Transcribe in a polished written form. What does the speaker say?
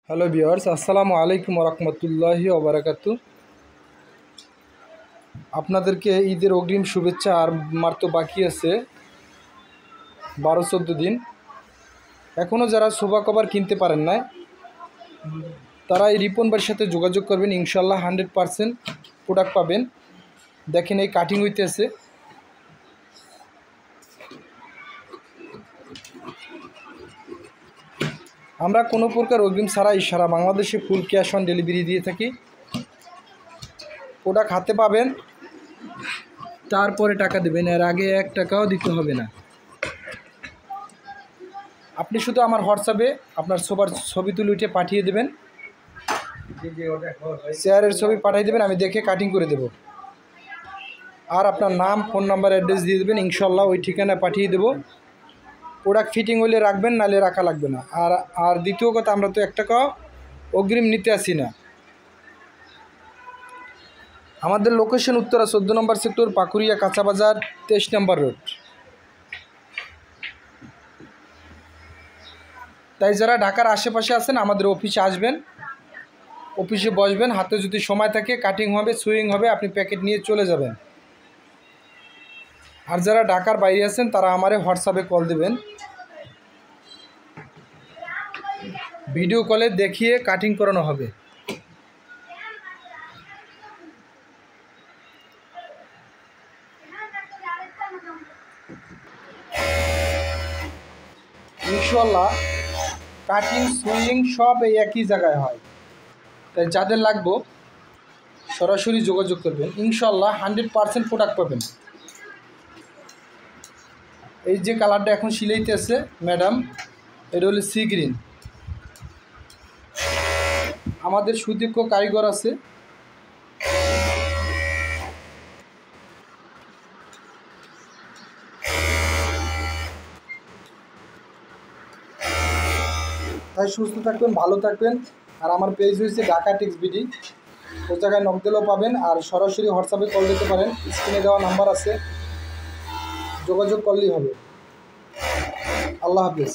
Hello viewers, আসসালামু আলাইকুম রহমতুল্লাহি ওবারাকাতু। আপনাদেরকে ঈদের অগ্রিম শুভেচ্ছা। আর মাত্র বাকি আছে 12-14 দিন। এখনও যারা সোফা কভার কিনতে পারেন না তারা এই রিপন ভাইয়ের সাথে যোগাযোগ করবেন, ইনশাল্লাহ 100% প্রোডাক্ট পাবেন। দেখেন এই কাটিং হইতেছে। আমরা কোনো প্রকার অগ্রিম ছাড়াই সারা বাংলাদেশে ফুল ক্যাশ অন ডেলিভারি দিয়ে থাকি। প্রোডাক্ট হাতে পাবেন, তারপরে টাকা দেবেন, এর আগে 1 টাকাও দিতে হবে না। আপনি শুধু আমার হোয়াটসঅ্যাপে আপনার সোফার ছবি তুলে উঠে পাঠিয়ে দেবেন, চেয়ারের ছবি পাঠিয়ে দেবেন, আমি দেখে কাটিং করে দেব। আর আপনার নাম, ফোন নাম্বার, অ্যাড্রেস দিয়ে দেবেন, ইনশাল্লাহ ওই ঠিকানায় পাঠিয়ে দেব। প্রোডাক্ট ফিটিং হলে রাখবেন, নাহলে রাখা লাগবে না। আর দ্বিতীয় কথা, আমরা তো 1 টাকাও অগ্রিম নিতে আসি না। আমাদের লোকেশন উত্তরা 14 নম্বর সেক্টর, পাকুড়িয়া কাঁচা বাজার, 23 নম্বর রোড। তাই যারা ঢাকার আশেপাশে আছেন আমাদের অফিসে আসবেন, অফিসে বসবেন, হাতে যদি সময় থাকে কাটিং হবে, সুইং হবে, আপনি প্যাকেট নিয়ে চলে যাবেন। আর যারা ঢাকার বাইরে আছেন তারা আমারে হোয়াটসঅ্যাপে কল দেবেন, ভিডিও কলে দেখিয়ে কাটিং করানো হবে। ইনশাল্লাহ কাটিং সুইং সব এই একই জায়গায় হয়। তাই যাদের লাগবে সরাসরি যোগাযোগ করবেন, ইনশাল্লাহ 100% প্রোডাক্ট পাবেন। এই যে কালারটা এখন সিলাইতেছে ম্যাডাম, এটা হলো সি গ্রিন। আমাদের সুদক্ষ কারিগর আছে। তাই সুস্থ থাকবেন, ভালো থাকবেন। আর আমার পেজ হয়েছে ঢাকা টেক্স বিডি, ওই জায়গায় নক দিলেও পাবেন। আর সরাসরি হোয়াটসঅ্যাপে কল দিতে পারেন, স্ক্রিনে দেওয়া নাম্বার আছে, যোগাযোগ করলেই হবে। আল্লাহ হাফিজ।